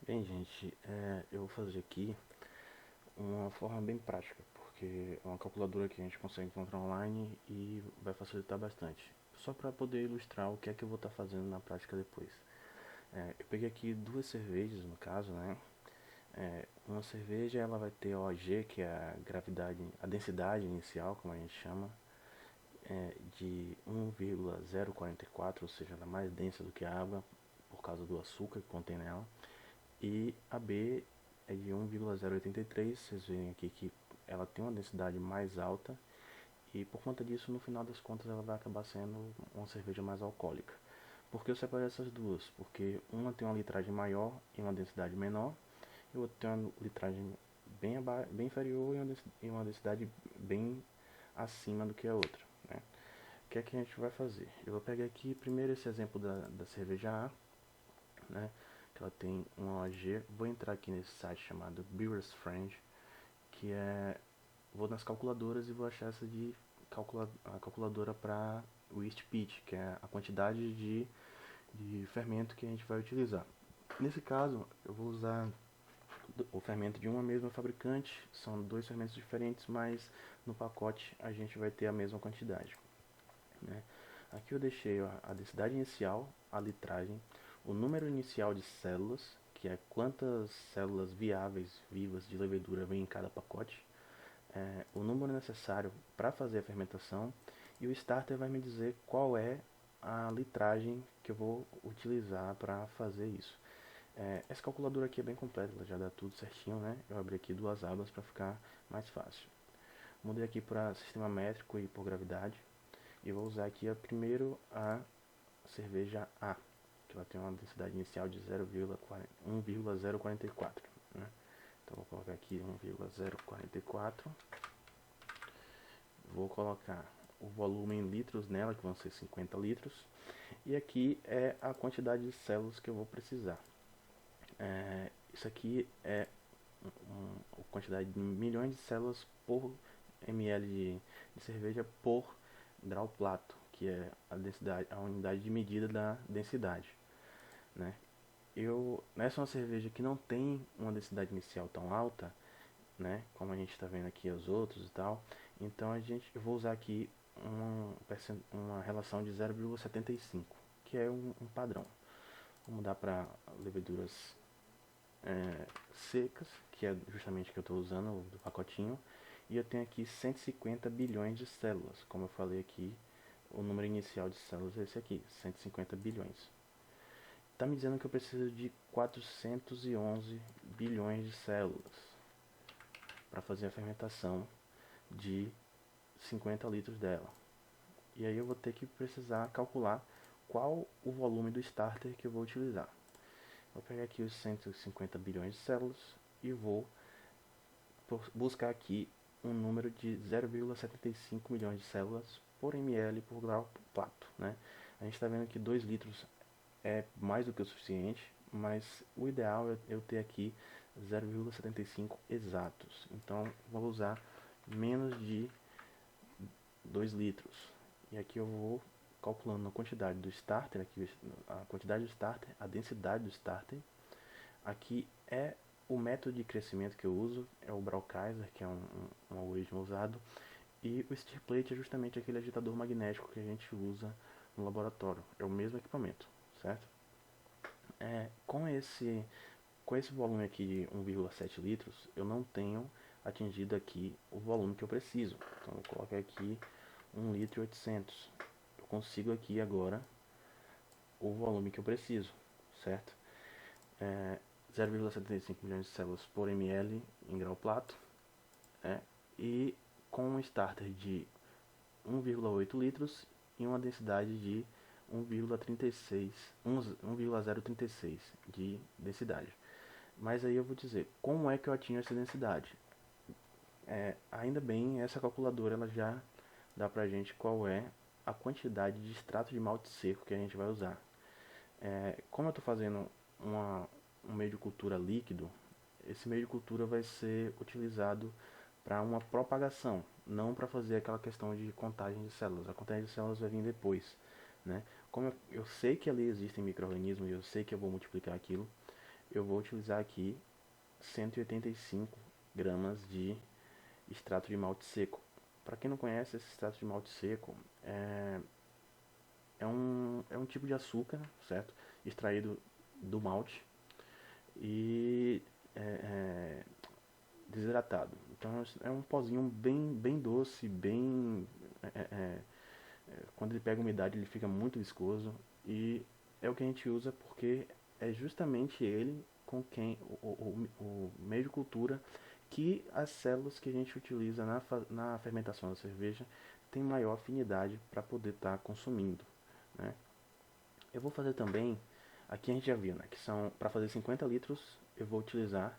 Bem, gente, eu vou fazer aqui uma forma bem prática, porque é uma calculadora que a gente consegue encontrar online e vai facilitar bastante. Só para poder ilustrar o que é que eu vou estar fazendo na prática depois. Eu peguei aqui duas cervejas, no caso, né? Uma cerveja ela vai ter OG, que é a gravidade, a densidade inicial, como a gente chama, de 1,044, ou seja, ela é mais densa do que a água por causa do açúcar que contém nela. E a B é de 1,083, vocês veem aqui que ela tem uma densidade mais alta e por conta disso, no final das contas, ela vai acabar sendo uma cerveja mais alcoólica. Por que eu separei essas duas? Porque uma tem uma litragem maior e uma densidade menor, e outra tem uma litragem bem inferior e uma densidade bem acima do que a outra, né? O que é que a gente vai fazer? Eu vou pegar aqui primeiro esse exemplo da cerveja A, né? Que ela tem um OG. Vou entrar aqui nesse site chamado Beer's Friend, que é, vou nas calculadoras e vou achar essa de a calculadora para o yeast pitch, que é a quantidade de fermento que a gente vai utilizar. Nesse caso, eu vou usar o fermento de uma mesma fabricante, são dois fermentos diferentes, mas no pacote a gente vai ter a mesma quantidade, né? Aqui eu deixei a densidade inicial, a litragem, o número inicial de células, que é quantas células viáveis vivas de levedura vem em cada pacote, o número necessário para fazer a fermentação, e o starter vai me dizer qual é a litragem que eu vou utilizar para fazer isso. Essa calculadora aqui é bem completa, ela já dá tudo certinho, né? Eu abri aqui duas abas para ficar mais fácil. Mudei aqui para sistema métrico e por gravidade. E vou usar aqui primeiro a cerveja A, que ela tem uma densidade inicial de 1,044, né? Então vou colocar aqui 1,044. Vou colocar o volume em litros nela, que vão ser 50 litros. E aqui é a quantidade de células que eu vou precisar. Isso aqui é a quantidade de milhões de células por ml de cerveja por grau plato, que é a densidade, a unidade de medida da densidade, né? Nessa é uma cerveja que não tem uma densidade inicial tão alta, né? Como a gente está vendo aqui os outros e tal. Então eu vou usar aqui uma relação de 0,75, que é um padrão. Vou mudar para leveduras secas, que é justamente o que eu estou usando, do pacotinho. E eu tenho aqui 150 bilhões de células. Como eu falei aqui, o número inicial de células é esse aqui, 150 bilhões. Está me dizendo que eu preciso de 411 bilhões de células para fazer a fermentação de 50 litros dela. E aí eu vou ter que precisar calcular qual o volume do starter que eu vou utilizar. Vou pegar aqui os 150 bilhões de células e vou buscar aqui um número de 0,75 milhões de células por ml por grau plato, né? A gente está vendo que 2 litros é mais do que o suficiente, mas o ideal é eu ter aqui 0,75 exatos. Então vou usar menos de 2 litros. E aqui eu vou calculando a quantidade do starter, aqui a quantidade do starter, a densidade do starter. Aqui é o método de crescimento que eu uso, é o Brauchkaiser, que é um algoritmo usado. E o stir plate é justamente aquele agitador magnético que a gente usa no laboratório. É o mesmo equipamento, certo? É, com esse com esse volume aqui de 1,7 litros, eu não tenho atingido aqui o volume que eu preciso. Então eu coloco aqui 1 litro e 800. Eu consigo aqui agora o volume que eu preciso, certo? 0,75 milhões de células por ml em grau plato, né? E com um starter de 1,8 litros e uma densidade de 1,036 de densidade. Mas aí eu vou dizer, como é que eu atingo essa densidade? Ainda bem, essa calculadora ela já dá pra gente qual é a quantidade de extrato de malte seco que a gente vai usar. Como eu estou fazendo um meio de cultura líquido, esse meio de cultura vai ser utilizado para uma propagação, não para fazer aquela questão de contagem de células. A contagem de células vai vir depois, né? Como eu sei que ali existem micro-organismos e eu sei que eu vou multiplicar aquilo, eu vou utilizar aqui 185 gramas de extrato de malte seco. Para quem não conhece, esse extrato de malte seco é um tipo de açúcar, certo? Extraído do malte e desidratado. Então é um pozinho bem doce, quando ele pega umidade ele fica muito viscoso e é o que a gente usa porque é justamente ele com quem o meio de cultura que as células que a gente utiliza na fermentação da cerveja tem maior afinidade para poder estar consumindo, né? Eu vou fazer também, aqui a gente já viu, né, que são para fazer 50 litros eu vou utilizar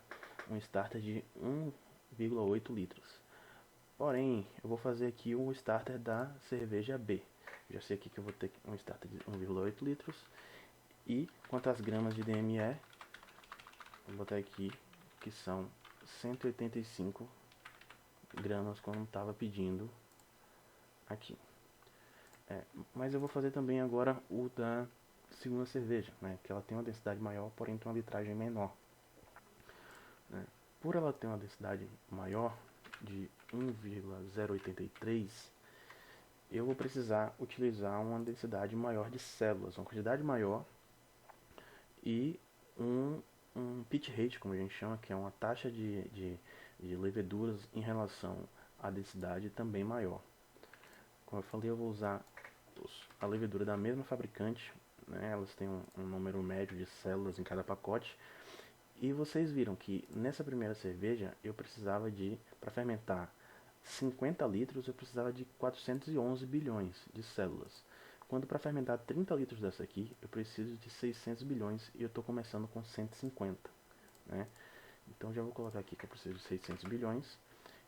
um starter de 1,8 litros. Porém, eu vou fazer aqui o starter da cerveja B. Já sei aqui que eu vou ter um starter de 1,8 litros. E quantas gramas de DME, vou botar aqui que são 185 gramas como estava pedindo aqui. Mas eu vou fazer também agora o da segunda cerveja, né, que ela tem uma densidade maior, porém tem uma litragem menor, né. Por ela ter uma densidade maior de 1,083, eu vou precisar utilizar uma densidade maior de células, uma quantidade maior e um pitch rate, como a gente chama, que é uma taxa de leveduras em relação à densidade também maior. Como eu falei, eu vou usar a levedura da mesma fabricante, né? Elas têm um número médio de células em cada pacote. E vocês viram que nessa primeira cerveja eu precisava para fermentar 50 litros, eu precisava de 411 bilhões de células. Quando para fermentar 30 litros dessa aqui, eu preciso de 600 bilhões e eu estou começando com 150, né? Então já vou colocar aqui que eu preciso de 600 bilhões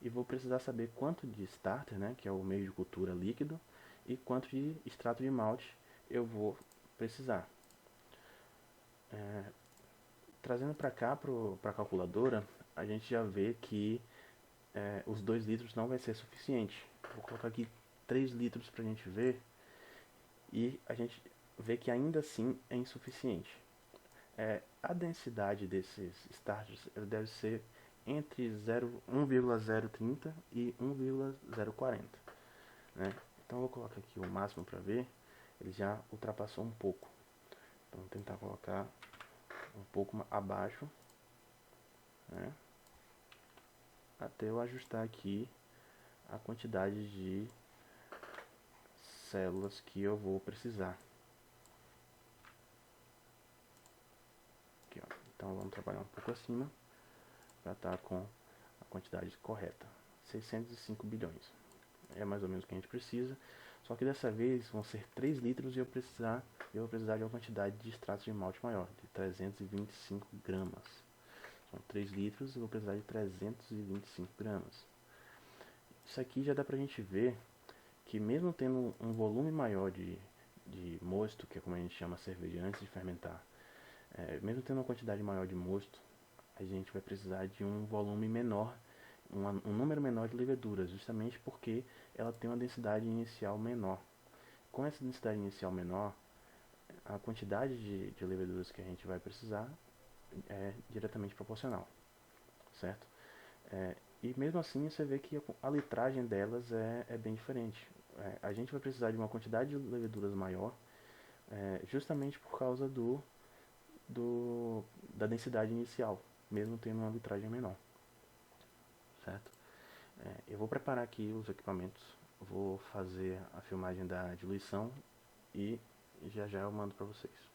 e vou precisar saber quanto de starter, né, que é o meio de cultura líquido, e quanto de extrato de malte eu vou precisar. Trazendo para cá, para a calculadora, a gente já vê que os 2 litros não vai ser suficiente. Vou colocar aqui 3 litros para a gente ver e a gente vê que ainda assim é insuficiente. A densidade desses starters deve ser entre 1,030 e 1,040, né? Então eu vou colocar aqui o máximo para ver, ele já ultrapassou um pouco. Então vou tentar colocar um pouco abaixo, né? Até eu ajustar aqui a quantidade de células que eu vou precisar. Aqui, ó. Então vamos trabalhar um pouco acima para estar com a quantidade correta. 605 bilhões. É mais ou menos o que a gente precisa. Só que dessa vez vão ser 3 litros e eu vou precisar de uma quantidade de extrato de malte maior, de 325 gramas. São 3 litros e eu vou precisar de 325 gramas. Isso aqui já dá pra gente ver que mesmo tendo um volume maior de mosto, que é como a gente chama a cerveja antes de fermentar, mesmo tendo uma quantidade maior de mosto, a gente vai precisar de um volume menor, um número menor de leveduras, justamente porque ela tem uma densidade inicial menor. Com essa densidade inicial menor, a quantidade de leveduras que a gente vai precisar é diretamente proporcional, certo? E mesmo assim você vê que a litragem delas é bem diferente. A gente vai precisar de uma quantidade de leveduras maior, justamente por causa da densidade inicial, mesmo tendo uma litragem menor, certo? Eu vou preparar aqui os equipamentos, vou fazer a filmagem da diluição e já já eu mando para vocês.